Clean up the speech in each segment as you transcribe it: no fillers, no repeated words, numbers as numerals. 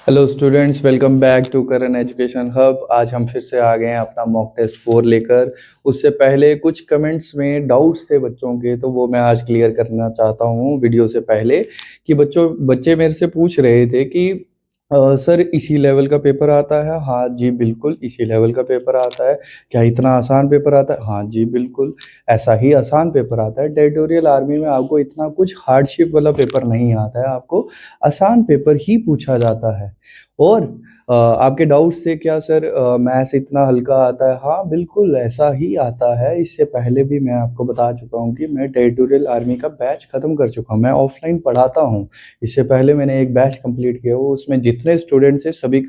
Hello students, welcome back to Karan education hub. आज हम फिर से आ गए हैं अपना मॉक टेस्ट 4 लेकर। उससे पहले कुछ कमेंट्स में डाउट्स थे बच्चों के, तो वो मैं आज क्लियर करना चाहता हूँ वीडियो से पहले। कि बच्चे मेरे से पूछ रहे थे कि सर इसी लेवल का पेपर आता है? हाँ जी बिल्कुल, इसी लेवल का पेपर आता है। क्या इतना आसान पेपर आता है? हाँ जी बिल्कुल, ऐसा ही आसान पेपर आता है। टेरिटोरियल आर्मी में आपको इतना कुछ हार्डशिप वाला पेपर नहीं आता है, आपको आसान पेपर ही पूछा जाता है। और आपके डाउट्स थे क्या सर मैथ्स इतना हल्का आता है? हाँ बिल्कुल ऐसा ही आता है। इससे पहले भी मैं आपको बता चुका हूँ कि मैं टेरिटोरियल आर्मी का बैच ख़त्म कर चुका हूँ, मैं ऑफलाइन पढ़ाता हूँ। इससे पहले मैंने एक बैच कंप्लीट किया, वो उसमें जितने स्टूडेंट्स थे सभी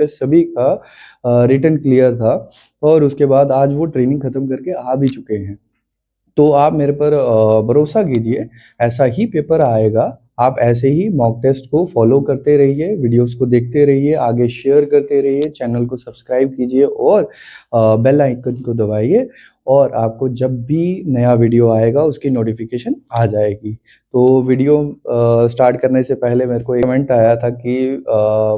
का रिटन क्लियर था। और उसके बाद आज वो ट्रेनिंग ख़त्म करके आ भी चुके हैं। तो आप मेरे पर भरोसा कीजिए, ऐसा ही पेपर आएगा। आप ऐसे ही मॉक टेस्ट को फॉलो करते रहिए, वीडियोस को देखते रहिए, आगे शेयर करते रहिए, चैनल को सब्सक्राइब कीजिए और बेल आइकन को दबाइए। और आपको जब भी नया वीडियो आएगा उसकी नोटिफिकेशन आ जाएगी। तो वीडियो स्टार्ट करने से पहले मेरे को एक कमेंट आया था कि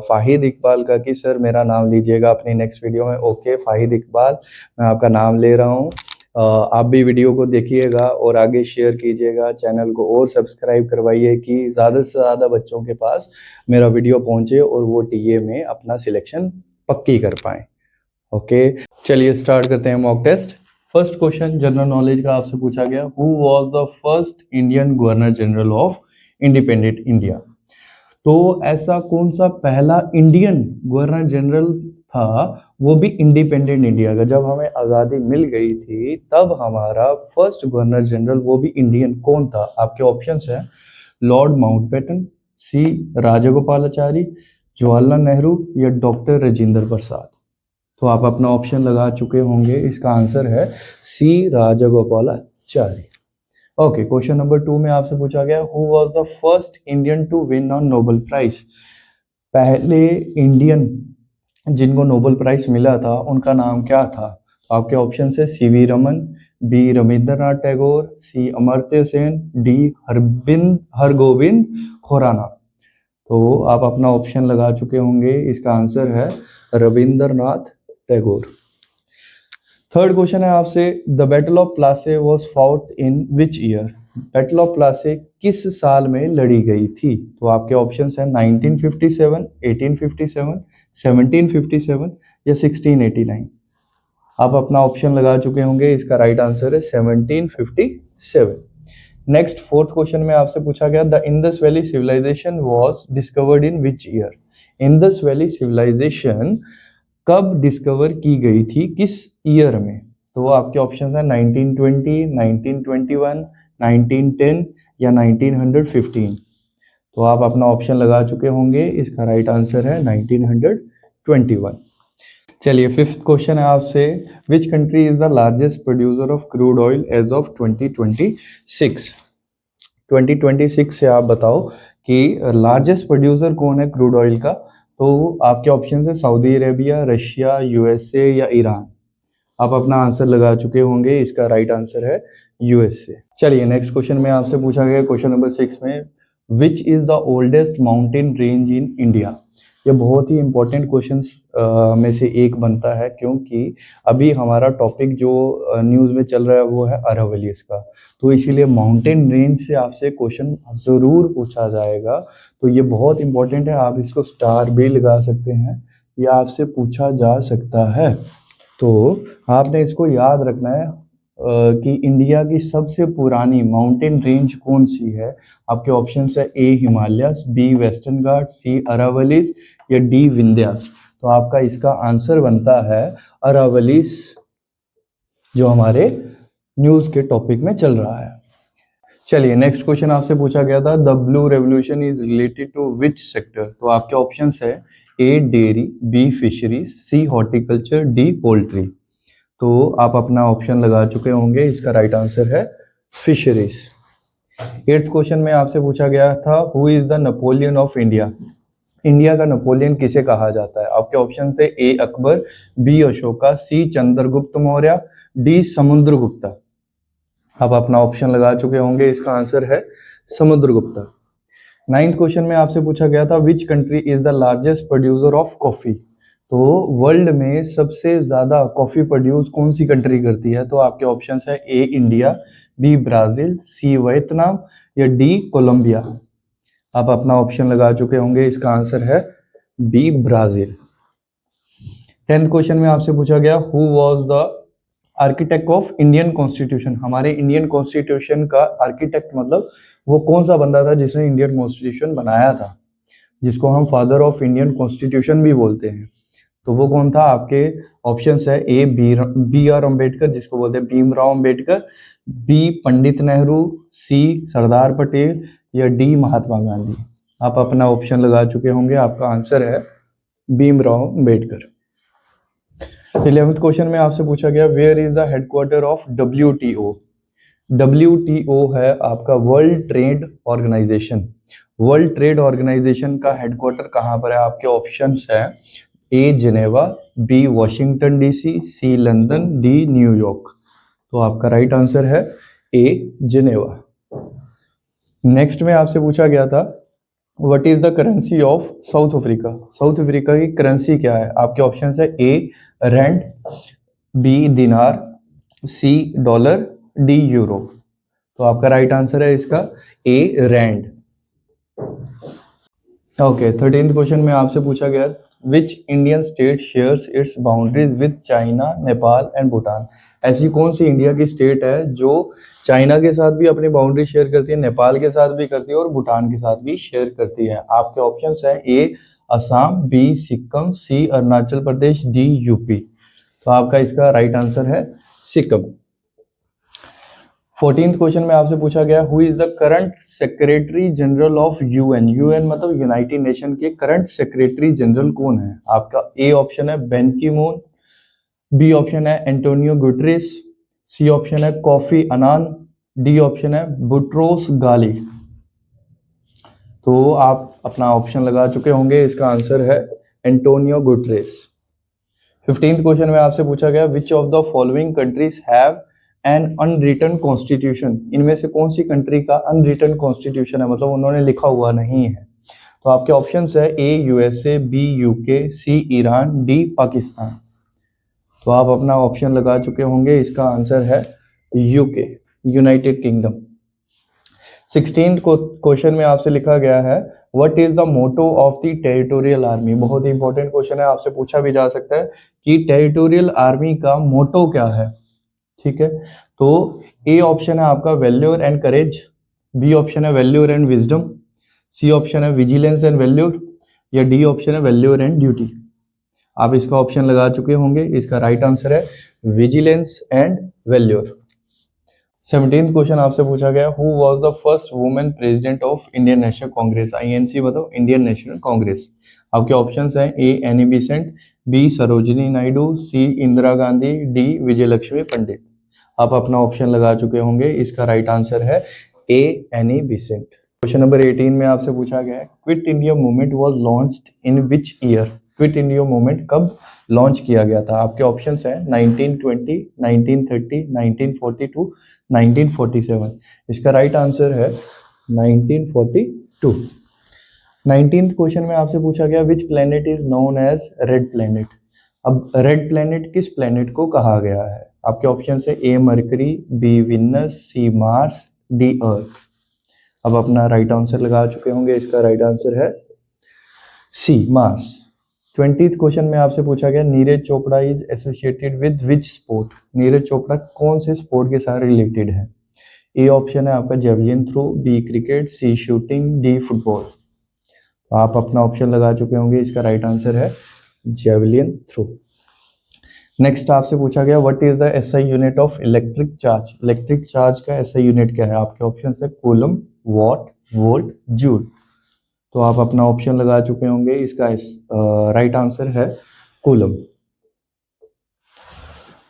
फाहिद इकबाल का कि सर मेरा नाम लीजिएगा अपनी नेक्स्ट वीडियो में। ओके फाहिद इकबाल, मैं आपका नाम ले रहा हूँ। आप भी वीडियो को देखिएगा और आगे शेयर कीजिएगा, चैनल को और सब्सक्राइब करवाइए कि ज़्यादा से ज़्यादा बच्चों के पास मेरा वीडियो पहुंचे और वो टीए में अपना सिलेक्शन पक्की कर पाएँ। ओके, चलिए स्टार्ट करते हैं mock test. First question general knowledge का आपसे पूछा गया, who was the first Indian governor general of independent India? तो ऐसा कौन सा पहला इंडियन गवर्नर जनरल था, वो भी इंडिपेंडेंट इंडिया का? जब हमें आज़ादी मिल गई थी तब हमारा फर्स्ट गवर्नर जनरल वो भी इंडियन कौन था? आपके ऑप्शंस हैं लॉर्ड माउंटबेटन, सी राजगोपालाचारी, जवाहरलाल नेहरू या डॉक्टर राजेंद्र प्रसाद। तो आप अपना ऑप्शन लगा चुके होंगे, इसका आंसर है C Rajagopalachari. Okay, question number 2 में आपसे पूछा गया, who was the first Indian to win on Nobel prize? पहले इंडियन जिनको नोबेल प्राइज मिला था उनका नाम क्या था? तो आपके ऑप्शन है सीवी रमन, बी रविंद्रनाथ टैगोर, सी अमर्त्य सेन, डी हरगोविंद खुराना। तो आप अपना ऑप्शन लगा चुके होंगे, इसका आंसर है रविंद्रनाथ टैगोर। थर्ड क्वेश्चन है आपसे, the battle of Plassey was fought in which year? Battle of Plassey किस साल में लड़ी गई थी? तो आपके ऑप्शंस हैं 1957, 1857, 1757 या 1689। आप अपना ऑप्शन लगा चुके होंगे, इसका राइट आंसर है 1757। नेक्स्ट फोर्थ क्वेश्चन में आपसे पूछा गया, the Indus valley civilization was discovered in which year? Indus valley civilization कब डिस्कवर की गई थी, किस ईयर में? तो आपके ऑप्शन है 1920, 1921, 1910 या 1915। तो आप अपना ऑप्शन लगा चुके होंगे, इसका राइट आंसर है 1921। चलिए फिफ्थ क्वेश्चन है आपसे, which country is the largest producer of crude oil as of 2026? 2026 से आप बताओ कि लार्जेस्ट प्रोड्यूसर कौन है क्रूड ऑयल का? तो आपके ऑप्शन है सऊदी अरेबिया, रशिया, यूएसए या ईरान। आप अपना आंसर लगा चुके होंगे, इसका राइट आंसर है यूएसए। चलिए नेक्स्ट क्वेश्चन में आपसे पूछा गया क्वेश्चन नंबर 6 में, which is the oldest mountain range in India? ये बहुत ही इंपॉर्टेंट क्वेश्चंस में से एक बनता है, क्योंकि अभी हमारा टॉपिक जो न्यूज़ में चल रहा है वो है अरावलीज का। तो इसीलिए माउंटेन रेंज से आपसे क्वेश्चन ज़रूर पूछा जाएगा। तो ये बहुत इंपॉर्टेंट है, आप इसको स्टार भी लगा सकते हैं, या आपसे पूछा जा सकता है। तो आपने इसको याद रखना है कि इंडिया की सबसे पुरानी माउंटेन रेंज कौन सी है? आपके ऑप्शन है ए हिमालयस, बी वेस्टर्न घाट, सी अरावलीज या डी विंध्यास। तो आपका इसका आंसर बनता है अरावलीज, जो हमारे न्यूज़ के टॉपिक में चल रहा है। चलिए नेक्स्ट क्वेश्चन आपसे पूछा गया था, the blue revolution is related to which sector? तो आपके ऑप्शन है A dairy, B fisheries, C horticulture, D poultry. तो आप अपना ऑप्शन लगा चुके होंगे, इसका राइट आंसर है फिशरीज। एट्थ क्वेश्चन में आपसे पूछा गया था, who is the Napoleon of India? India का नेपोलियन किसे कहा जाता है? आपके ऑप्शन थे A Akbar, B Ashoka, C Chandragupta Maurya, D Samudragupta. आप अपना ऑप्शन लगा चुके होंगे, इसका आंसर है समुद्रगुप्ता। नाइन्थ क्वेश्चन में आपसे पूछा गया था विच country is the largest producer of coffee. तो वर्ल्ड में सबसे ज्यादा कॉफी प्रोड्यूस कौन सी कंट्री करती है? तो आपके ऑप्शंस है A India, B Brazil, C Vietnam या डी कोलंबिया। आप अपना ऑप्शन लगा चुके होंगे, इसका आंसर है बी ब्राजील। 10th क्वेश्चन में आपसे पूछा गया who was the architect of Indian constitution. हमारे इंडियन कॉन्स्टिट्यूशन का आर्किटेक्ट मतलब वो कौन सा बंदा था जिसने इंडियन कॉन्स्टिट्यूशन बनाया था, जिसको हम फादर ऑफ इंडियन कॉन्स्टिट्यूशन भी बोलते हैं। तो वो कौन था? आपके ऑप्शंस है ए बी आर अम्बेडकर, जिसको बोलते हैं भीमराव अम्बेडकर, बी पंडित नेहरू, सी सरदार पटेल या डी महात्मा गांधी। आप अपना ऑप्शन लगा चुके होंगे, आपका आंसर है भीमराव अम्बेडकर। 11th क्वेश्चन में आपसे पूछा गया where is the headquarter of WTO। WTO है आपका world trade organization. World trade organization का हेडक्वार्टर कहाँ पर है? आपके ऑप्शंस है A Geneva, B Washington DC, C London, D New York. तो आपका राइट आंसर है ए जिनेवा। नेक्स्ट में आपसे पूछा गया था what is the currency of south Africa. South Africa की करेंसी क्या है? आपके ऑप्शंस है ए रैंड, बी दिनार, सी डॉलर, डी यूरो। तो आपका राइट आंसर है इसका ए रैंड। ओके, 13th क्वेश्चन में आपसे पूछा गया which Indian state shares it's boundaries with China, Nepal and Bhutan. ऐसी कौन सी इंडिया की स्टेट है जो चाइना के साथ भी अपनी बाउंड्री शेयर करती है, नेपाल के साथ भी करती है और भूटान के साथ भी शेयर करती है? आपके ऑप्शंस है ए असम, बी सिक्किम, सी अरुणाचल प्रदेश, डी यूपी। तो आपका इसका राइट आंसर है सिक्किम। 14th क्वेश्चन में आपसे पूछा गया who is the current secretary general of UN. UN मतलब यूनाइटेड नेशन के करंट सेक्रेटरी जनरल कौन है? आपका ए ऑप्शन है बैन की मून, बी ऑप्शन है एंटोनियो गुटरेस, सी ऑप्शन है कॉफी अनान, डी ऑप्शन है बुट्रोस गाली। तो आप अपना ऑप्शन लगा चुके होंगे, इसका आंसर है एंटोनियो गुटरेस। 15th क्वेश्चन में आपसे पूछा गया which of the following countries have an unwritten constitution. इनमें से कौन सी कंट्री का अनरिटन कॉन्स्टिट्यूशन है, मतलब उन्होंने लिखा हुआ नहीं है? तो आपके ऑप्शंस है A USA, B UK, C Iran, D Pakistan. तो आप अपना ऑप्शन लगा चुके होंगे, इसका आंसर है UK, United kingdom. 16th question में आपसे लिखा गया है what is the motto of the territorial army. बहुत ही इंपॉर्टेंट क्वेश्चन है, आपसे पूछा भी जा सकता है कि टेरिटोरियल आर्मी का मोटो क्या है। ठीक है, तो ए ऑप्शन है आपका वैल्यूर एंड करेज, बी ऑप्शन है वैल्यूर एंड विजडम, सी ऑप्शन है विजिलेंस एंड वैल्यूर या डी ऑप्शन है वैल्यूर एंड ड्यूटी। आप इसका ऑप्शन लगा चुके होंगे, इसका राइट आंसर है vigilance and valour. 17th question आपसे पूछा गया who was the first women president of Indian National Congress. INC मतलब इंडियन नेशनल कांग्रेस। आपके ऑप्शंस हैं A Annie Besant, B Sarojini Naidu, C Indira Gandhi, D Vijayalakshmi Pandit. आप अपना ऑप्शन लगा चुके होंगे, इसका राइट आंसर है ए एनी बेसेंट। क्वेश्चन नंबर 18 में आपसे पूछा गया है quit India movement was launched in which year. Quit India movement कब लॉन्च किया गया था? आपके ऑप्शंस हैं 1920, 1930, 1942, 1947। इसका राइट आंसर है 1942। 19th क्वेश्चन में आपसे पूछा गया which planet is known as red planet. अब रेड प्लेनेट किस प्लेनेट को कहा गया है? आपके ऑप्शन है A Mercury, B Venus, C Mars, D Earth. अब अपना राइट आंसर लगा चुके होंगे, इसका राइट आंसर है सी मार्स। 20th क्वेश्चन में आपसे पूछा गया Neeraj Chopra is associated with which sport. Neeraj Chopra कौन से स्पोर्ट के साथ रिलेटेड है? ए ऑप्शन है आपका जेवलिन थ्रो, बी क्रिकेट, सी शूटिंग, डी फुटबॉल। आप अपना ऑप्शन लगा चुके होंगे, इसका राइट आंसर है जेवलिन थ्रो। नेक्स्ट आपसे पूछा गया what is the SI unit of electric charge. Electric charge का SI यूनिट क्या है? आपके ऑप्शन है कूलम, वॉट, वोल्ट, जूल। तो आप अपना ऑप्शन लगा चुके होंगे, इसका राइट आंसर है कूलम।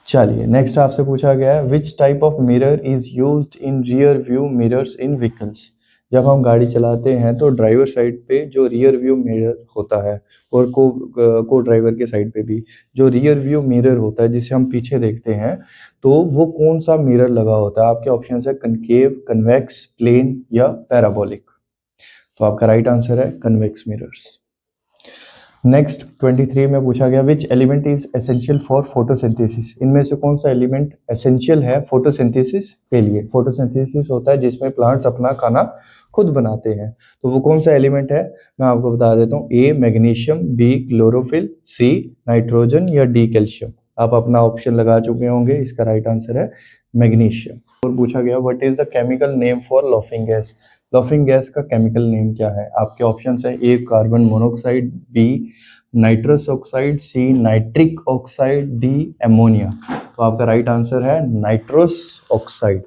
चलिए नेक्स्ट आपसे पूछा गया है which type of mirror is used in rear view mirrors in vehicles. जब हम गाड़ी चलाते हैं तो ड्राइवर साइड पे जो रियर व्यू मिरर होता है और को ड्राइवर के साइड पे भी जो रियर व्यू मिरर होता है जिसे हम पीछे देखते हैं, तो वो कौन सा मिरर लगा होता है? आपके ऑप्शन है कनकेव, कन्वेक्स, प्लेन या पैराबोलिक। तो आपका राइट आंसर है कन्वेक्स मिरर्स। नेक्स्ट 23 में पूछा गया which element is essential for photosynthesis. इनमें से कौन सा एलिमेंट एसेंशियल है फोटोसिंथेसिस के लिए। फोटोसिंथेसिस होता है जिसमें प्लांट्स अपना खाना खुद बनाते हैं, तो वो कौन सा एलिमेंट है मैं आपको बता देता हूँ। A magnesium, B chlorophyll, C nitrogen या डी कैल्शियम। आप अपना ऑप्शन लगा चुके होंगे, इसका राइट आंसर है मैग्नीशियम। और पूछा गया what is the chemical name for laughing gas. Laughing gas का केमिकल नेम क्या है। आपके ऑप्शंस है A carbon monoxide, B nitrous oxide, C nitric oxide, D ammonia. तो आपका राइट आंसर है नाइट्रस ऑक्साइड।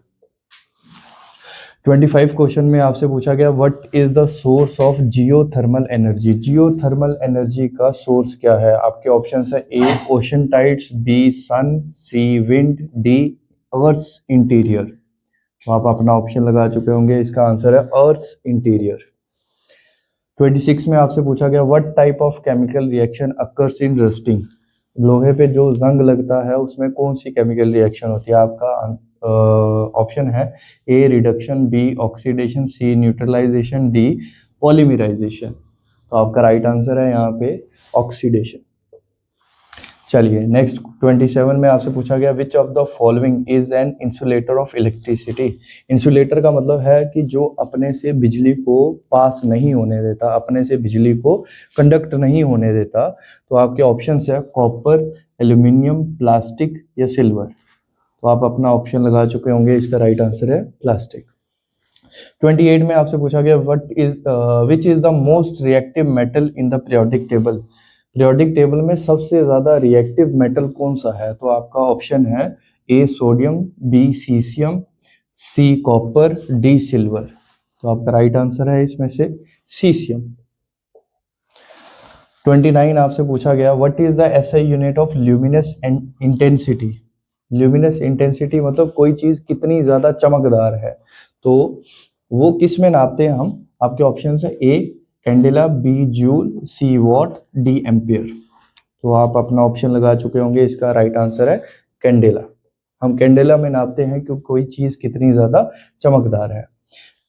25 क्वेश्चन में आपसे पूछा गया what is the source of geothermal energy. Geothermal energy का सोर्स क्या है। आपके ऑप्शंस है A ocean tides, B sun, C wind, D earth interior. तो आप अपना ऑप्शन लगा चुके होंगे, इसका आंसर है अर्थ इंटीरियर। 26 में आपसे पूछा गया what type of chemical reaction occurs in rusting. लोहे पे जो जंग लगता है उसमें कौन सी केमिकल रिएक्शन होती है। आपका ऑप्शन है ए रिडक्शन, बी ऑक्सीडेशन, सी न्यूट्रलाइजेशन, डी पॉलीमराइजेशन। तो आपका राइट आंसर है यहाँ पे ऑक्सीडेशन। चलिए नेक्स्ट 27 में आपसे पूछा गया which of the following is an insulator of electricity. Insulator का मतलब है कि जो अपने से बिजली को पास नहीं होने देता, अपने से बिजली को कंडक्ट नहीं होने देता। तो आपके ऑप्शंस है कॉपर, एल्यूमिनियम, प्लास्टिक या सिल्वर। तो आप अपना ऑप्शन लगा चुके होंगे, इसका राइट आंसर है प्लास्टिक। 28 में आपसे पूछा गया which is the most reactive metal in the periodic table. Periodic table में सबसे ज्यादा रिएक्टिव मेटल कौन सा है। तो आपका ऑप्शन है A sodium, B caesium, C copper, D silver. तो आपका राइट आंसर है इसमें से सीसियम। 29 आपसे पूछा गया what is the SI unit of luminous intensity. Luminous intensity मतलब कोई चीज कितनी ज्यादा चमकदार है, तो वो किस में नापते हैं हम। आपके ऑप्शन है A candela, B joule, C watt, D ampere. तो आप अपना ऑप्शन लगा चुके होंगे, इसका राइट आंसर है कैंडेला। हम कैंडेला में नापते हैं कि कोई चीज कितनी ज्यादा चमकदार है।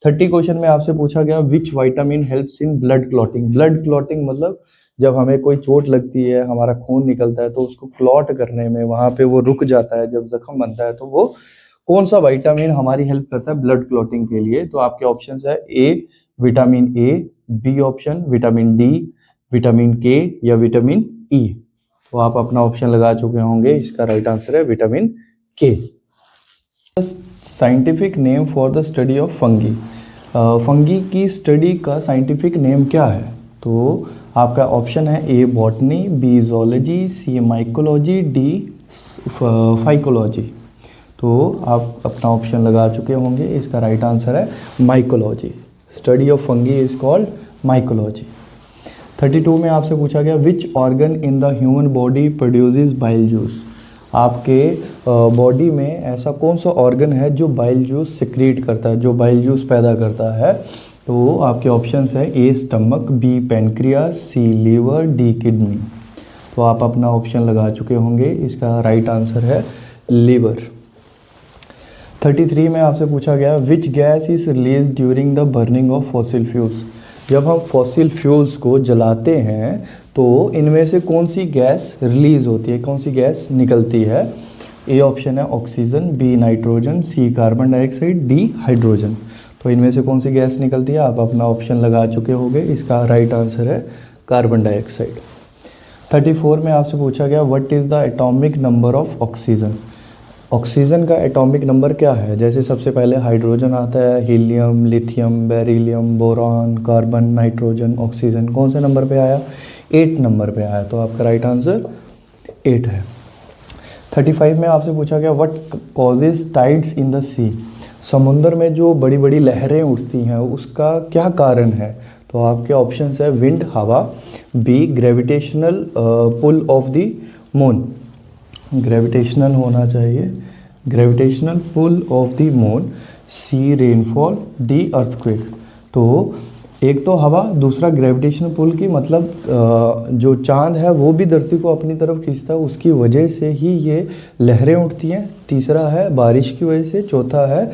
30 क्वेश्चन में आपसे पूछा गया which vitamin helps in blood clotting. Blood clotting मतलब जब हमें कोई चोट लगती है, हमारा खून निकलता है, तो उसको क्लॉट करने में वहां पे वो रुक जाता है, जब जख्म बनता है, तो वो कौन सा विटामिन हमारी हेल्प करता है ब्लड क्लॉटिंग के लिए। तो आपके ऑप्शन है A vitamin A, B option vitamin D, vitamin K या विटामिन ई। तो आप अपना ऑप्शन लगा चुके होंगे, इसका राइट आंसर है विटामिन के। Scientific name for the study of fungi. Fungi की स्टडी का साइंटिफिक नेम क्या है। तो आपका ऑप्शन है ए बॉटनी, बी ज़ूलॉजी, सी माइकोलॉजी, डी फाइकोलॉजी। तो आप अपना ऑप्शन लगा चुके होंगे, इसका राइट आंसर है mycology. Study of fungi is called mycology. 32 में आपसे पूछा गया which organ in the human body produces bile juice. आपके बॉडी में ऐसा कौन सा ऑर्गन है जो बाइल जूस सिक्रीट करता है, जो बाइल जूस पैदा करता है। तो आपके ऑप्शंस है A stomach, B pancreas, C liver, D kidney. तो आप अपना ऑप्शन लगा चुके होंगे, इसका राइट आंसर है लीवर। 33 में आपसे पूछा गया which gas is release during the burning of fossil fuels. जब हम फॉसिल फ्यूल्स को जलाते हैं तो इनमें से कौन सी गैस रिलीज होती है, कौन सी गैस निकलती है। ए ऑप्शन है ऑक्सीजन, बी नाइट्रोजन, सी कार्बन डाइऑक्साइड, डी हाइड्रोजन। तो इनमें से कौन सी गैस निकलती है, आप अपना ऑप्शन लगा चुके होंगे, इसका राइट आंसर है कार्बन डाइऑक्साइड। 34 में आपसे पूछा गया what is the atomic number of oxygen. Oxygen का एटॉमिक नंबर क्या है। जैसे सबसे पहले हाइड्रोजन आता है, helium, lithium, beryllium, boron, carbon, nitrogen, oxygen कौन से नंबर पे आया, 8 नंबर पे आया। तो आपका राइट आंसर 8 है। 35 में आपसे पूछा गया what causes tides in the sea. समुद्र में जो बड़ी बड़ी लहरें उठती हैं उसका क्या कारण है। तो आपके ऑप्शंस है विंड हवा, B gravitational pull of the moon, gravitational होना चाहिए, gravitational pull of the moon, C rainfall, D earthquake. तो एक तो हवा, दूसरा ग्रेविटेशनल पुल की मतलब जो चांद है वो भी धरती को अपनी तरफ खींचता है, उसकी वजह से ही ये लहरें उठती हैं। तीसरा है बारिश की वजह से, चौथा है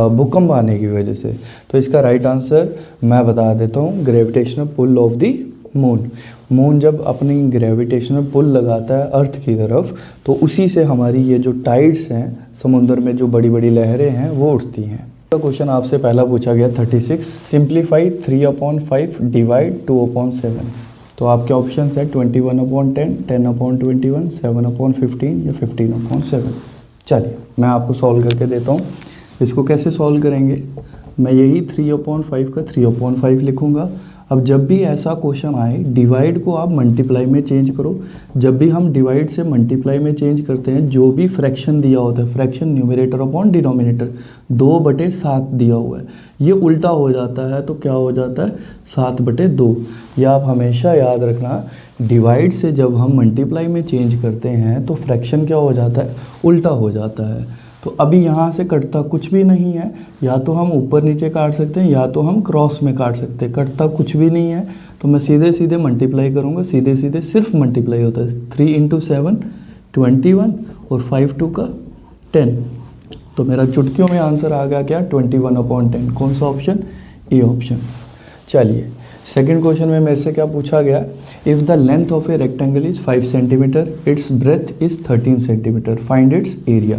भूकंप आने की वजह से। तो इसका राइट आंसर मैं बता देता हूँ, gravitational pull of the moon. Moon जब अपनी ग्रेविटेशनल पुल लगाता है अर्थ की तरफ, तो उसी से हमारी ये जो टाइड्स हैं, समुद्र में जो बड़ी बड़ी लहरें हैं, वो उठती हैं। तो क्वेश्चन आपसे पहला पूछा गया 36, सिंप्लीफाई 3/5 डिवाइड 2/7। तो आपके ऑप्शन है 21/10, 10/21, 7/15 या 15/7। चलिए मैं आपको सॉल्व करके देता हूँ। इसको कैसे सॉल्व करेंगे, मैं यही 3/5 का 3/5 लिखूँगा। अब जब भी ऐसा क्वेश्चन आए, डिवाइड को आप मल्टीप्लाई में चेंज करो। जब भी हम डिवाइड से मल्टीप्लाई में चेंज करते हैं, जो भी फ्रैक्शन दिया होता है, फ्रैक्शन न्यूमरेटर अपॉन डिनोमिनेटर, 2/7 दिया हुआ है, ये उल्टा हो जाता है तो क्या हो जाता है, 7/2। यह आप हमेशा याद रखना, डिवाइड से जब हम मल्टीप्लाई में चेंज करते हैं तो फ्रैक्शन क्या हो जाता है, उल्टा हो जाता है। तो अभी यहाँ से कटता कुछ भी नहीं है, या तो हम ऊपर नीचे काट सकते हैं या तो हम क्रॉस में काट सकते हैं। कटता कुछ भी नहीं है तो मैं सीधे सीधे मल्टीप्लाई करूँगा, सीधे सीधे सिर्फ मल्टीप्लाई होता है। 3 × 7 21 और 5 2 का 10। तो मेरा चुटकियों में आंसर आ गया क्या, 21/10। कौन सा ऑप्शन, ए ऑप्शन। चलिए सेकंड क्वेश्चन में मेरे से क्या पूछा गया, if the length of a rectangle is 5 centimetre, it's breath is 13 centimetre, find its area.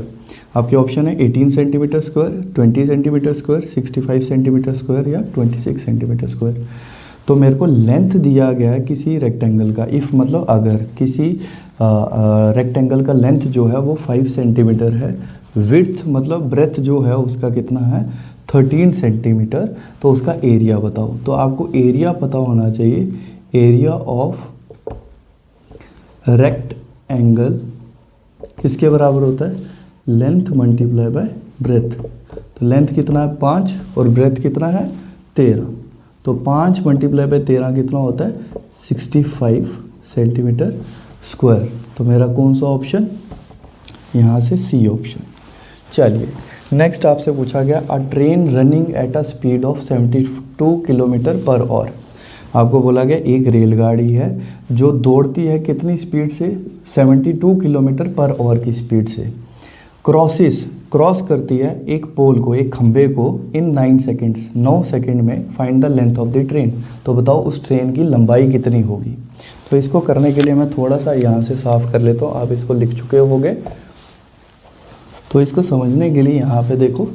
आपके ऑप्शन है 18 centimetre square, 20 centimetre square, 65 centimetre square या 26 सेंटीमीटर स्क्वायर। तो मेरे को लेंथ दिया गया है किसी रेक्टेंगल का, इफ़ मतलब अगर किसी रेक्टेंगल का लेंथ जो है वो 5 सेंटीमीटर है, विड्थ मतलब ब्रेथ जो है उसका कितना है 13 सेंटीमीटर, तो उसका एरिया बताओ। तो आपको एरिया पता होना चाहिए, एरिया ऑफ रेक्टेंगल किसके बराबर होता है, लेंथ मल्टीप्लाई बाय ब्रेथ। तो लेंथ कितना है 5 और ब्रेथ कितना है 13, तो 5 मल्टीप्लाई बाय 13 कितना होता है 65 सेंटीमीटर स्क्वायर। तो मेरा कौन सा ऑप्शन, यहाँ से सी ऑप्शन। चलिए नेक्स्ट आपसे पूछा गया, अ train running at a speed of 72 kilometre per hour. आपको बोला गया एक रेलगाड़ी है जो दौड़ती है कितनी स्पीड से, 72 किलोमीटर पर आवर की स्पीड से, क्रॉस करती है एक पोल को, एक खंभे को इन 9 सेकेंड्स, 9 सेकेंड में, find the length of the train. तो बताओ उस ट्रेन की लंबाई कितनी होगी। तो इसको करने के लिए मैं थोड़ा सा यहाँ से साफ कर लेता हूँ, आप इसको लिख चुके होंगे। तो इसको समझने के लिए यहाँ पे देखो,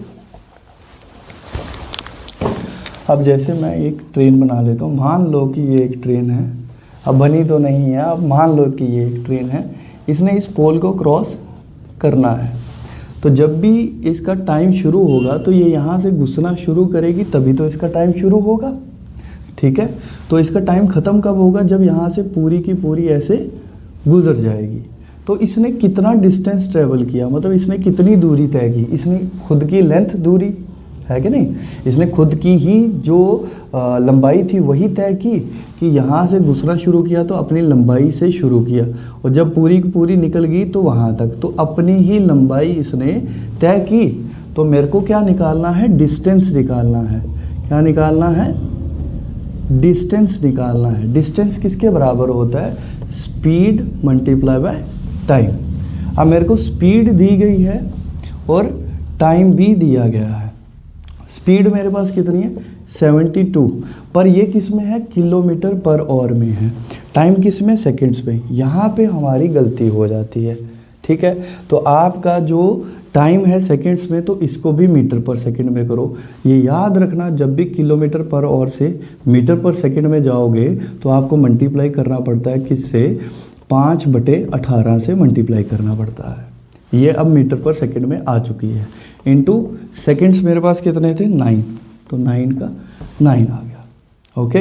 अब जैसे मैं एक ट्रेन बना लेता हूँ, मान लो कि ये एक ट्रेन है, अब बनी तो नहीं है, अब मान लो कि ये एक ट्रेन है, इसने इस पोल को क्रॉस करना है। तो जब भी इसका टाइम शुरू होगा तो ये यहाँ से घुसना शुरू करेगी, तभी तो इसका टाइम शुरू होगा, ठीक है। तो इसका टाइम ख़त्म कब होगा, जब यहाँ से पूरी की पूरी ऐसे गुजर जाएगी। तो इसने कितना डिस्टेंस ट्रेवल किया, मतलब इसने कितनी दूरी तय की, इसने खुद की लेंथ दूरी है कि नहीं, इसने खुद की ही जो लंबाई थी वही तय की, कि यहाँ से घुसना शुरू किया तो अपनी लंबाई से शुरू किया, और जब पूरी की पूरी निकल गई तो वहाँ तक, तो अपनी ही लंबाई इसने तय की। तो मेरे को क्या निकालना है, डिस्टेंस निकालना है। क्या निकालना है, डिस्टेंस निकालना है। डिस्टेंस किसके बराबर होता है, स्पीड मल्टीप्लाई बाय टाइम। अब मेरे को स्पीड दी गई है और टाइम भी दिया गया है। स्पीड मेरे पास कितनी है 72, पर ये किस में है, किलोमीटर पर आवर में है। टाइम किस में, सेकंड्स में। यहाँ पे हमारी गलती हो जाती है, ठीक है। तो आपका जो टाइम है सेकंड्स में, तो इसको भी मीटर पर सेकंड में करो। ये याद रखना, जब भी किलोमीटर पर आवर से मीटर पर सेकंड में जाओगे तो आपको मल्टीप्लाई करना पड़ता है किससे, 5/18 से मल्टीप्लाई करना पड़ता है। ये अब मीटर पर सेकंड में आ चुकी है, इनटू सेकंड्स मेरे पास कितने थे 9, तो 9 का 9 आ गया, ओके।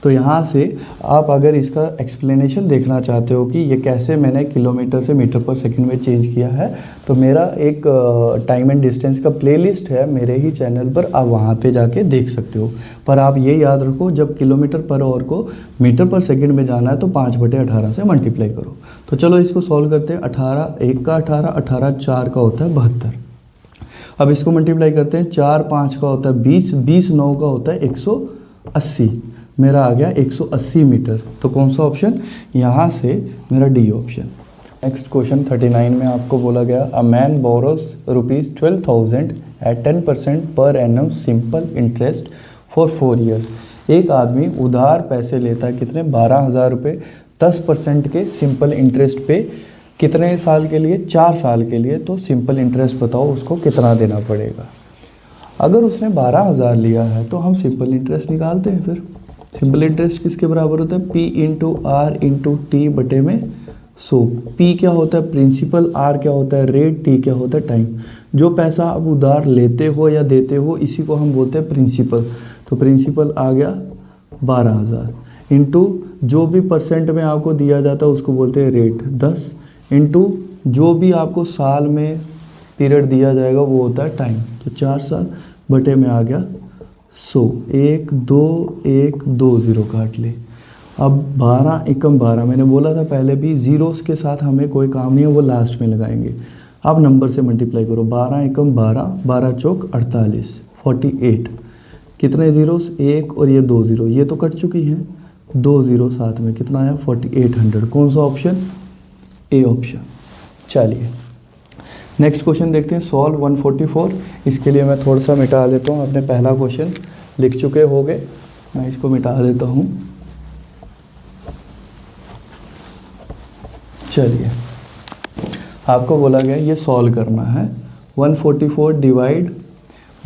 तो यहाँ से आप अगर इसका एक्सप्लेनेशन देखना चाहते हो कि ये कैसे मैंने किलोमीटर से मीटर पर सेकंड में चेंज किया है, तो मेरा एक टाइम एंड डिस्टेंस का प्लेलिस्ट है मेरे ही चैनल पर, आप वहाँ पे जाके देख सकते हो। पर आप ये याद रखो, जब किलोमीटर पर आवर को मीटर पर सेकंड में जाना है तो 5/18 से मल्टीप्लाई करो। तो चलो इसको सॉल्व करते हैं। 18 1 का 18, 18 4 का होता है 72। अब इसको मल्टीप्लाई करते हैं, 4 5 का होता है 20, 20 9 का होता है 80, मेरा आ गया 180 मीटर। तो कौन सा ऑप्शन, यहाँ से मेरा डी ऑप्शन। नेक्स्ट क्वेश्चन 39 में आपको बोला गया a man borrows ₹12,000 at 10% per annum simple interest for 4 years. एक आदमी उधार पैसे लेता है कितने, 12,000 रुपये 10% के सिंपल इंटरेस्ट पे, कितने साल के लिए, 4 साल के लिए। तो सिंपल इंटरेस्ट बताओ उसको कितना देना पड़ेगा। अगर उसने 12,000 लिया है तो हम सिंपल इंटरेस्ट निकालते हैं। फिर सिंपल इंटरेस्ट किसके बराबर होता है, P into R into T बटे में 100। P क्या होता है प्रिंसिपल, R क्या होता है रेट, T क्या होता है टाइम। जो पैसा आप उधार लेते हो या देते हो इसी को हम बोलते हैं प्रिंसिपल। तो प्रिंसिपल आ गया 12,000 इंटू जो भी परसेंट में आपको दिया जाता है उसको बोलते हैं रेट 10 इंटू जो भी आपको साल में पीरियड दिया जाएगा वो होता है टाइम। तो 4 साल बटे में आ गया 100। 1 2 1 2 0 काट ले। अब 12 एकम 12, मैंने बोला था पहले भी जीरोस के साथ हमें कोई काम नहीं है, वो लास्ट में लगाएंगे। अब नंबर से मल्टीप्लाई करो, 12 एकम 12, 12 चौक 48, 48। कितने जीरोस, 1 और ये 2 जीरो, ये तो कट चुकी हैं, 2 जीरो साथ में कितना आया 4800। कौन सा ऑप्शन, ए ऑप्शन। चलिए नेक्स्ट क्वेश्चन देखते हैं, सॉल्व 144। इसके लिए मैं थोड़ा सा मिटा देता हूँ, आपने पहला क्वेश्चन लिख चुके होगे, मैं इसको मिटा देता हूँ। चलिए आपको बोला गया ये सॉल्व करना है। 144 डिवाइड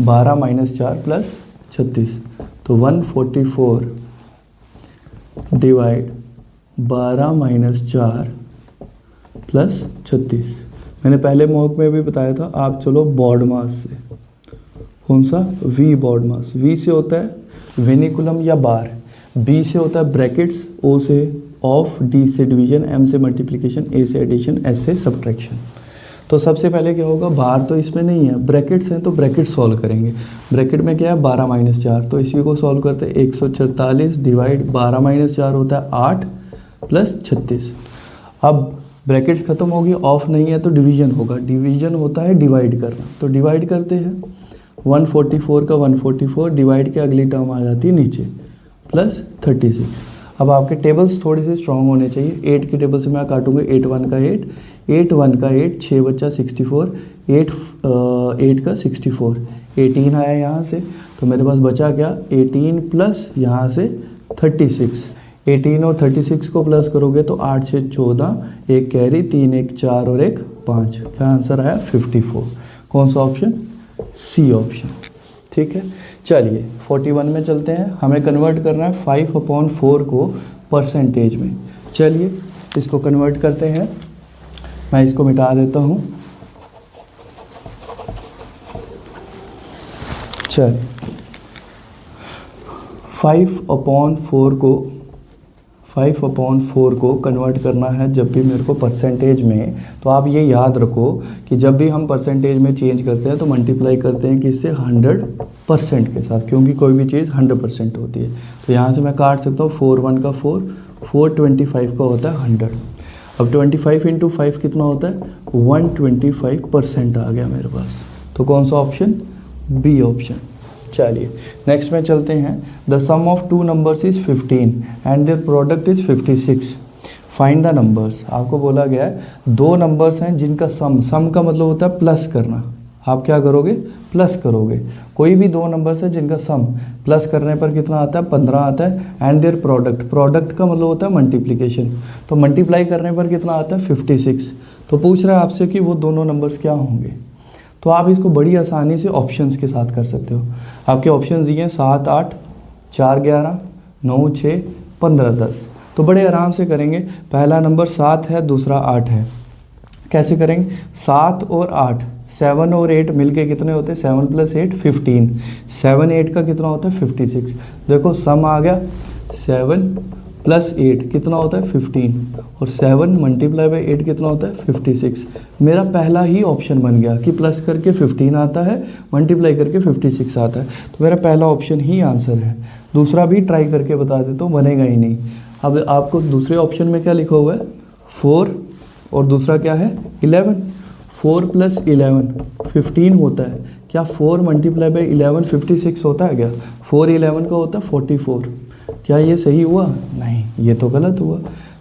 12 माइनस 4 प्लस 36। तो 144 डिवाइड 12 माइनस 4 प्लस 36। मैंने पहले मॉक में भी बताया था, आप चलो बॉड मास से। कौन सा, वी बॉड मास। वी से होता है वेनिकुलम या बार, बी से होता है ब्रैकेट्स, ओ से ऑफ, डी से डिवीजन, एम से मल्टीप्लिकेशन, ए से एडिशन, एस से सब्ट्रैक्शन। तो सबसे पहले क्या होगा, बाहर तो इसमें नहीं है, ब्रैकेट्स हैं तो ब्रैकेट सॉल्व करेंगे। ब्रैकेट में क्या है 12 माइनस 4, तो इसी को सॉल्व करते हैं। 144 डिवाइड 12 माइनस 4 होता है 8 प्लस 36। अब ब्रैकेट्स खत्म होगी, ऑफ नहीं है तो डिवीजन होगा, डिवीजन होता है डिवाइड करना, तो डिवाइड करते हैं। 144 का 144 डिवाइड के अगली टर्म आ जाती है नीचे प्लस 36। अब आपके टेबल्स थोड़े से स्ट्रॉन्ग होने चाहिए। 8 की टेबल से मैं काटूंगा, 8 1 का 8, 8 1 का 8, 6 बच्चा 64, 8 का 64, 18 आया यहाँ से, तो मेरे पास बचा क्या 18 प्लस यहाँ से 36। 18 और 36 को प्लस करोगे तो 8 से 14, एक कैरी, 3 1 4 और 1 5। क्या आंसर आया 54। कौन सा ऑप्शन, सी ऑप्शन। ठीक है, चलिए 41 में चलते हैं। हमें कन्वर्ट करना है 5/4 को परसेंटेज में। चलिए इसको कन्वर्ट करते हैं, मैं इसको मिटा देता हूँ। चलिए 5/4 को कन्वर्ट करना है जब भी मेरे को परसेंटेज में, तो आप ये याद रखो कि जब भी हम परसेंटेज में चेंज करते हैं तो मल्टीप्लाई करते हैं किससे, 100% के साथ, क्योंकि कोई भी चीज़ 100% होती है। तो यहाँ से मैं काट सकता हूँ 4 1 का 4, 4 25 का होता है 100। अब 25 इंटू 5 कितना होता है 125% आ गया मेरे पास। तो कौन सा ऑप्शन, बी ऑप्शन। चलिए नेक्स्ट में चलते हैं। The sum of 2 numbers is 15 and their product is 56। Find the numbers. आपको बोला गया है 2 नंबर्स हैं जिनका सम का मतलब होता है प्लस करना। आप क्या करोगे, प्लस करोगे। कोई भी 2 नंबर्स है जिनका सम प्लस करने पर कितना आता है 15 आता है। एंड देयर प्रोडक्ट का मतलब होता है मल्टीप्लिकेशन, तो मल्टीप्लाई करने पर कितना आता है 56। तो पूछ रहा है आपसे कि वो दोनों नंबर्स क्या होंगे। तो आप इसको बड़ी आसानी से ऑप्शंस के साथ कर सकते हो। आपके ऑप्शंस दिए हैं 7 8, 4 11, 9 6, 15 10। तो बड़े आराम से करेंगे। पहला नंबर 7 है, दूसरा 8 है। कैसे करेंगे, 7 और 8, 7 और 8 मिलके कितने होते हैं 7 + 8 15, 7 8 का कितना होता है 56। देखो सम आ गया 7 + 8 कितना होता है 15, और 7 × 8 कितना होता है 56। मेरा पहला ही ऑप्शन बन गया कि प्लस करके 15 आता है, मल्टीप्लाई करके 56 आता है। तो मेरा पहला ऑप्शन ही आंसर है। दूसरा भी ट्राई करके बता देता हूँ, बनेगा ही नहीं। अब आपको दूसरे ऑप्शन में क्या लिखा हुआ है 4 और दूसरा क्या है 11। 4 + 11 15 होता है, क्या 4 मल्टीप्लाई बाई 11 56 होता है क्या? 4 11 का होता है 44। क्या ये सही हुआ? नहीं, ये तो गलत हुआ।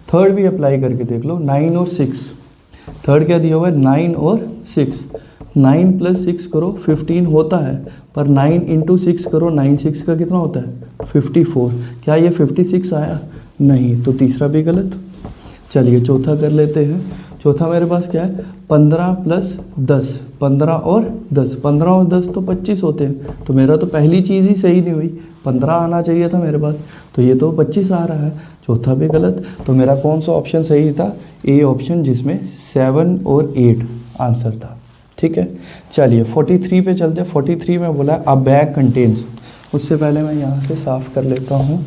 थर्ड भी अप्लाई करके देख लो, 9 और 6। थर्ड क्या दिया हुआ है? 9 और 6। 9 + 6 करो 15 होता है, पर 9 × 6 करो, 9 6 का कितना होता है? 54। क्या ये 56 आया? नहीं, तो तीसरा भी गलत। चलिए चौथा कर लेते हैं। चौथा मेरे पास क्या है? 15 + 10। 15 और 10, 15 और 10 तो 25 होते हैं। तो मेरा तो पहली चीज़ ही सही नहीं हुई, 15 आना चाहिए था मेरे पास, तो ये तो 25 आ रहा है। चौथा भी गलत। तो मेरा कौन सा ऑप्शन सही था? ए ऑप्शन, जिसमें 7 और 8 आंसर था। ठीक है, चलिए 43 पे चलते हैं। 43 में बोला अ बैग कंटेन्स। उससे पहले मैं यहाँ से साफ कर लेता हूँ।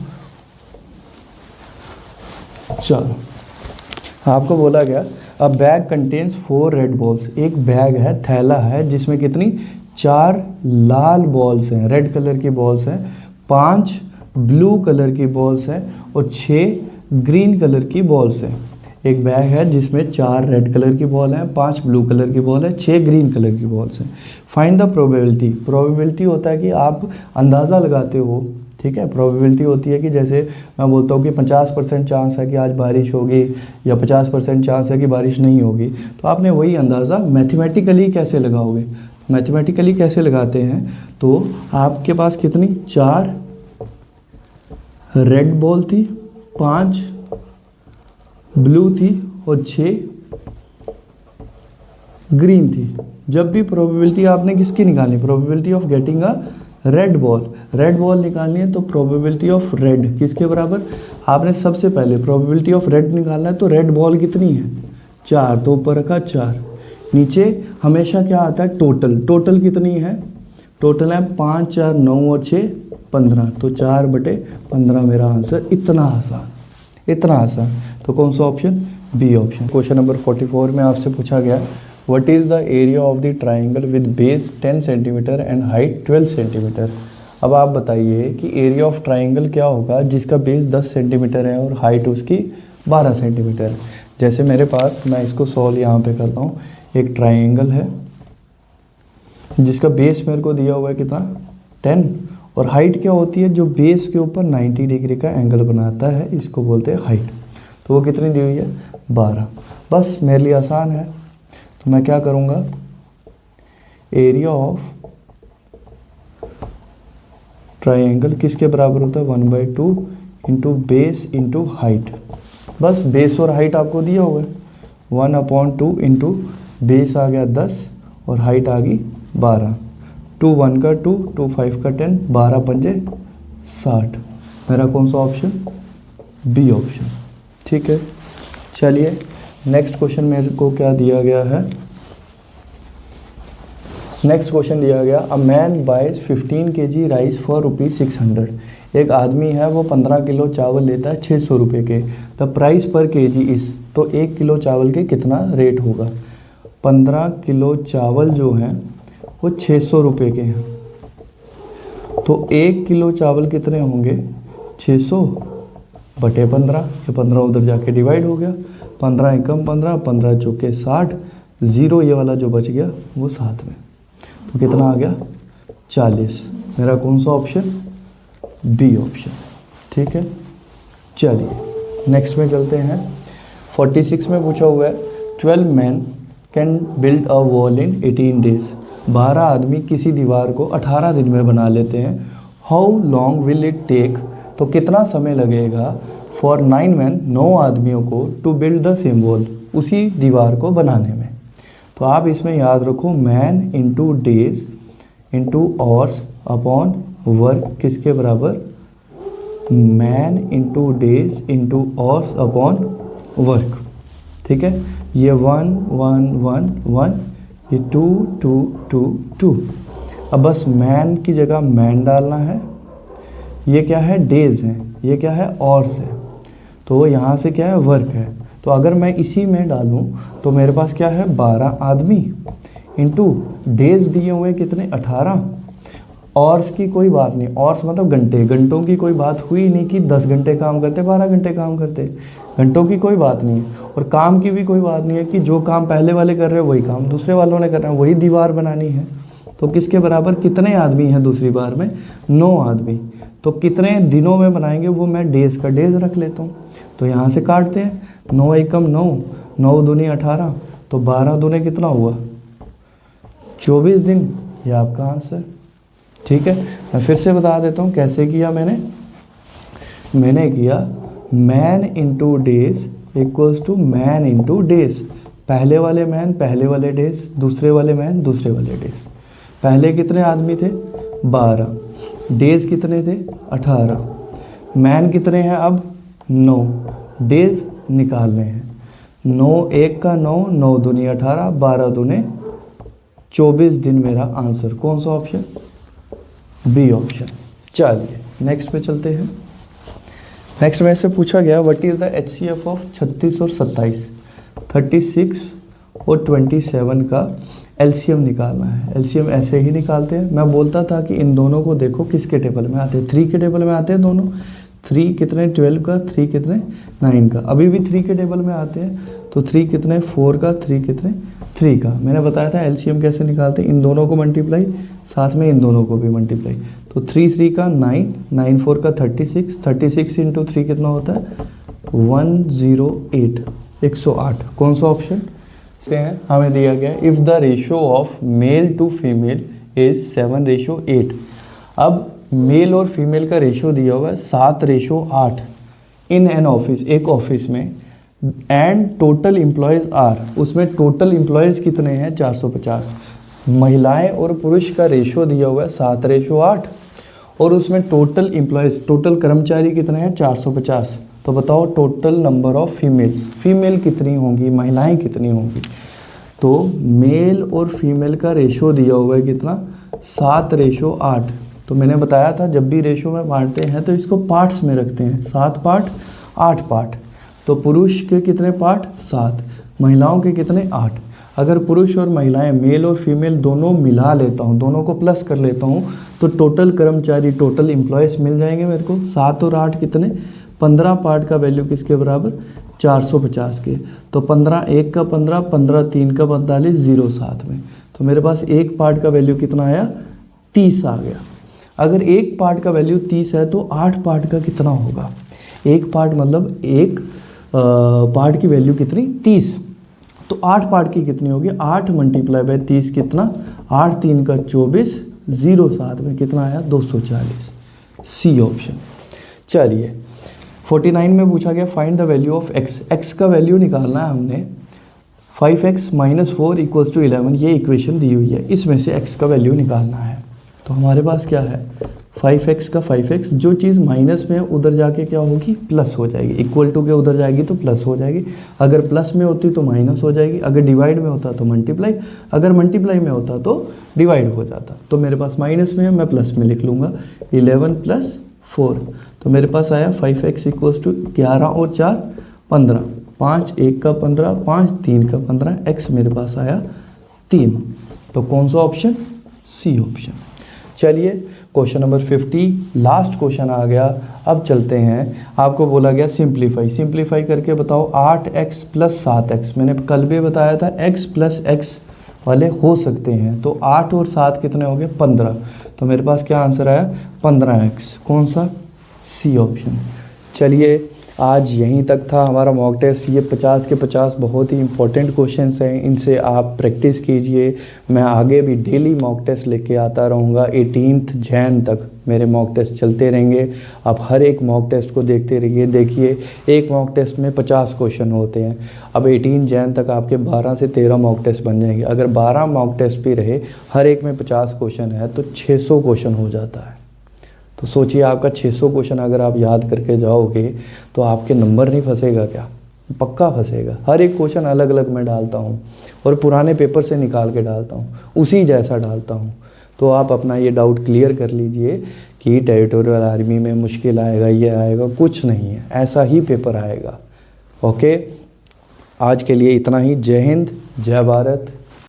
चलो, आपको बोला गया अ बैग कंटेन्स 4 रेड बॉल्स। एक बैग है, थैला है, जिसमें कितनी? 4 लाल बॉल्स हैं, रेड कलर की बॉल्स हैं, 5 ब्लू कलर की बॉल्स हैं और 6 ग्रीन कलर की बॉल्स हैं। एक बैग है जिसमें 4 रेड कलर की बॉल हैं, 5 ब्लू कलर की बॉल है, 6 ग्रीन कलर की बॉल्स हैं। Find the probability. प्रोबेबिलिटी होता है कि आप अंदाज़ा लगाते हो, ठीक है। प्रोबेबिलिटी होती है कि जैसे मैं बोलता हूँ कि 50% चांस है कि आज बारिश होगी, या 50% चांस है कि बारिश नहीं होगी, तो आपने वही अंदाज़ा मैथमेटिकली कैसे लगाओगे? मैथमेटिकली कैसे लगाते हैं? तो आपके पास कितनी? 4 रेड बॉल थी, 5 ब्लू थी और 6 ग्रीन थी। जब भी प्रोबेबिलिटी आपने किसकी निकालनी? Probability of getting a red ball. Red ball निकालनी है तो प्रोबेबिलिटी ऑफ रेड किसके बराबर? आपने सबसे पहले प्रोबेबिलिटी ऑफ रेड निकालना है, तो रेड बॉल कितनी है? 4, तो ऊपर रखा 4। नीचे हमेशा क्या आता है? टोटल। टोटल कितनी है? टोटल है 5 4 9 और 6 15, तो 4/15 मेरा आंसर। इतना आसान, इतना आसान। तो कौन सा option? B option. Question number 44 में आपसे पूछा गया what is the area of the triangle with base 10 centimetre and height 12 centimetre. अब आप बताइए कि एरिया ऑफ ट्राइंगल क्या होगा जिसका बेस 10 सेंटीमीटर है और हाइट उसकी 12 सेंटीमीटर। जैसे मेरे पास, मैं इसको सॉल्व यहाँ पे करता हूँ। एक ट्राइंगल है जिसका बेस मेरे को दिया हुआ है कितना? 10, और हाइट क्या होती है? जो बेस के ऊपर 90 डिग्री का एंगल बनाता है, इसको बोलते हैं हाइट। तो वो कितनी दी हुई है? 12। बस मेरे लिए आसान है, तो मैं क्या करूँगा? एरिया ऑफ ट्राइंगल किसके बराबर होता है? 1/2 इंटू बेस इंटू हाइट। बस बेस और हाइट आपको दिया हुआ है। 1/2 इंटू बेस आ गया 10 और हाइट आ गई 12। 2 1 का 2, 2 5 का 10, 12 पंजे 60। मेरा कौन सा ऑप्शन? B option. ठीक है, चलिए नेक्स्ट क्वेश्चन मेरे को क्या दिया गया है? नेक्स्ट क्वेश्चन दिया गया a man buys 15 kg rice for ₹600। एक आदमी है, वो 15 किलो चावल लेता है 600 रुपये के। द प्राइस पर kg इस, तो 1 किलो चावल के कितना रेट होगा? 15 किलो चावल जो हैं वो 600 रुपये के हैं, तो 1 किलो चावल कितने होंगे? 600/15। ये 15 उधर जाके डिवाइड हो गया। 15 एकम 15, 15 चौके 60, 0 ये वाला जो बच गया वो साथ में, तो कितना आ गया? 40। मेरा कौन सा ऑप्शन? B option. ठीक है, चलिए नेक्स्ट में चलते हैं। 46 में पूछा हुआ है 12 man can build a wall in 18 days. 12 आदमी किसी दीवार को 18 दिन में बना लेते हैं। How long will it take, तो कितना समय लगेगा? फॉर 9 मैन, 9 आदमियों को, to build the same wall, उसी दीवार को बनाने में। तो आप इसमें याद रखो man into days into hours upon work किसके बराबर? Man into days into hours upon work. ठीक है, ये 1 1 1 1, ये 2 2 2 2। अब बस मैन की जगह मैन डालना है। ये क्या है? डेज है। ये क्या है? आवर्स है। तो यहाँ से क्या है? वर्क है। तो अगर मैं इसी में डालूं तो मेरे पास क्या है? 12 आदमी इंटू डेज दिए हुए कितने? 18। ऑर्स की कोई बात नहीं, ऑर्स मतलब घंटे, घंटों की कोई बात हुई नहीं कि 10 घंटे काम करते, 12 घंटे काम करते। घंटों की कोई बात नहीं है, और काम की भी कोई बात नहीं है कि जो काम पहले वाले कर रहे हैं वही काम दूसरे वालों ने करना है, वही दीवार बनानी है। तो किसके बराबर कितने आदमी हैं दूसरी बार में, 9 आदमी। तो कितने दिनों में बनाएंगे वो मैं डेज का डेज रख लेता हूँ। तो यहाँ से काटते हैं, 9 एकम 9, 9 दूनी 18, तो 12 दूने कितना हुआ 24 दिन, ये आपका आंसर। ठीक है, मैं फिर से बता देता हूँ कैसे किया मैंने किया man into days equals to man into days. पहले वाले मैन पहले वाले डेज, दूसरे वाले मैन दूसरे वाले डेज। पहले कितने आदमी थे 12, डेज कितने थे 18, मैन कितने हैं अब 9, डेज निकालने हैं। 9 एक का 9, 9 दूनी 18, 12 दूने 24 दिन मेरा आंसर। कौन सा ऑप्शन, बी ऑप्शन। चलिए नेक्स्ट पे चलते हैं। नेक्स्ट में से पूछा गया what is the HCF of 36 और 27, 36 और 27 का LCM निकालना है। LCM ऐसे ही निकालते हैं। मैं बोलता था कि इन दोनों को देखो किसके टेबल में आते हैं, 3 के टेबल में आते हैं दोनों। 3 कितने 12 का, 3 कितने 9 का, अभी भी 3 के टेबल में आते हैं। तो 3 कितने 4 का, 3 कितने 3 का। मैंने बताया था LCM कैसे निकालते हैं, इन दोनों को मल्टीप्लाई, साथ में इन दोनों को भी मल्टीप्लाई। तो 3 3 का 9, 9 4 का 36, 36 इंटू 3 कितना होता है 108, 108। कौन सा ऑप्शन से हैं, हमें दिया गया if the ratio of male to female is 7:8। अब मेल और फीमेल का रेशो दिया हुआ है 7:8 इन एन ऑफिस, एक ऑफिस में, एंड टोटल एम्प्लॉयज़ आर, उसमें टोटल एम्प्लॉयज़ कितने हैं 450। महिलाएं और पुरुष का रेशो दिया हुआ है 7:8 और उसमें टोटल एम्प्लॉयज़, टोटल कर्मचारी कितने हैं 450। तो बताओ total number of females, female कितनी होंगी, महिलाएं कितनी होंगी। तो मेल और फीमेल का रेशो दिया हुआ है कितना 7:8। तो मैंने बताया था जब भी रेशो में बांटते हैं तो इसको पार्ट्स में रखते हैं, 7 पार्ट 8 पार्ट। तो पुरुष के कितने पार्ट 7, महिलाओं के कितने 8। अगर पुरुष और महिलाएं, मेल और फीमेल दोनों मिला लेता हूँ, दोनों को प्लस कर लेता हूँ, तो टोटल कर्मचारी, टोटल एम्प्लॉयज़ मिल जाएंगे मेरे को। 7 और 8 कितने 15 पार्ट का वैल्यू किसके बराबर 450 के। तो 15 1 का 15, 15 3 का 45, 0 साथ में। तो मेरे पास एक पार्ट का वैल्यू कितना आया 30 आ गया। अगर एक पार्ट का वैल्यू 30 है तो 8 पार्ट का कितना होगा। एक पार्ट मतलब एक पार्ट की वैल्यू कितनी 30, तो 8 पार्ट की कितनी होगी 8 मल्टीप्लाई बाय 30 कितना 8 3 का 24, 0 साथ में कितना आया 240, सी ऑप्शन। चलिए 49 में पूछा गया find the value of x, x का वैल्यू निकालना है हमने। 5x - 4 = 11, ये इक्वेशन दी हुई है, इसमें से x का वैल्यू निकालना है। तो हमारे पास क्या है 5x का 5x, जो चीज़ माइनस में है उधर जाके क्या होगी प्लस हो जाएगी, इक्वल टू के उधर जाएगी तो प्लस हो जाएगी। अगर प्लस में होती तो माइनस हो जाएगी, अगर डिवाइड में होता तो मल्टीप्लाई, अगर मल्टीप्लाई में होता तो डिवाइड हो जाता। तो मेरे पास माइनस में है, मैं प्लस में लिख लूँगा 11 + 4। तो मेरे पास आया 5x = 11 और 4 15, 5 1 का 15, 5 3 का 15, x मेरे पास आया 3। तो कौन सा ऑप्शन, सी ऑप्शन। चलिए क्वेश्चन नंबर 50, लास्ट क्वेश्चन आ गया। अब चलते हैं, आपको बोला गया सिंप्लीफाई करके बताओ 8x + 7x। मैंने कल भी बताया था x + x वाले हो सकते हैं। तो 8 और 7 कितने हो गए 15। तो मेरे पास क्या आंसर आया 15x। कौन सा, सी ऑप्शन। चलिए आज यहीं तक था हमारा मॉक टेस्ट। ये 50 के 50 बहुत ही इंपॉर्टेंट क्वेश्चंस हैं, इनसे आप प्रैक्टिस कीजिए। मैं आगे भी डेली मॉक टेस्ट लेके आता रहूँगा। 18 जैन तक मेरे मॉक टेस्ट चलते रहेंगे। आप हर एक मॉक टेस्ट को देखते रहिए। देखिए एक मॉक टेस्ट में 50 क्वेश्चन होते हैं। अब 18 जैन तक आपके 12 से 13 मॉक टेस्ट बन जाएंगे। अगर 12 मॉक टेस्ट भी रहे, हर एक में 50 क्वेश्चन है तो 600 क्वेश्चन हो जाता है। तो सोचिए आपका 600 क्वेश्चन अगर आप याद करके जाओगे तो आपके नंबर नहीं फंसेगा क्या, पक्का फंसेगा। हर एक क्वेश्चन अलग अलग मैं डालता हूँ और पुराने पेपर से निकाल के डालता हूँ, उसी जैसा डालता हूँ। तो आप अपना ये डाउट क्लियर कर लीजिए कि टेरिटोरियल आर्मी में मुश्किल आएगा, ये आएगा, कुछ नहीं है, ऐसा ही पेपर आएगा। ओके, आज के लिए इतना ही। जय हिंद, जय भारत।